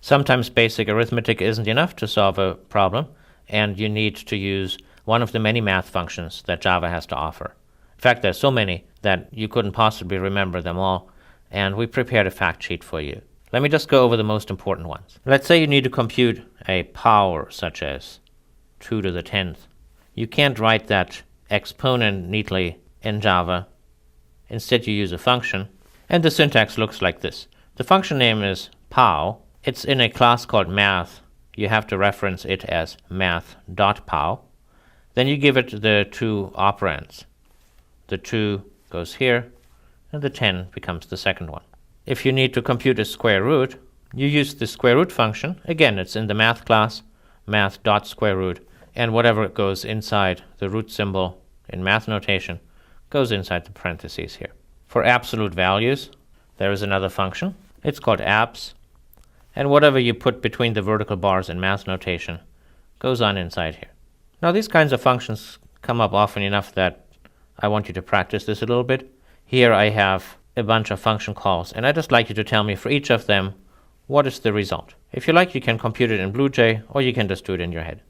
Sometimes basic arithmetic isn't enough to solve a problem, and you need to use one of the many math functions that Java has to offer. In fact, there's so many that you couldn't possibly remember them all, and we prepared a fact sheet for you. Let me just go over the most important ones. Let's say you need to compute a power such as 2 to the 10th. You can't write that exponent neatly in Java. Instead, you use a function, and the syntax looks like this. The function name is pow. It's in a class called math. You have to reference it as math.pow. Then you give it the two operands. The 2 goes here, and the 10 becomes the second one. If you need to compute a square root, you use the square root function. Again, it's in the math class, math.square-root, and whatever goes inside the root symbol in math notation goes inside the parentheses here. For absolute values, there is another function. It's called abs, and whatever you put between the vertical bars in math notation goes on inside here. Now, these kinds of functions come up often enough that I want you to practice this a little bit. Here I have a bunch of function calls, and I'd just like you to tell me for each of them what is the result. If you like, you can compute it in BlueJ, or you can just do it in your head.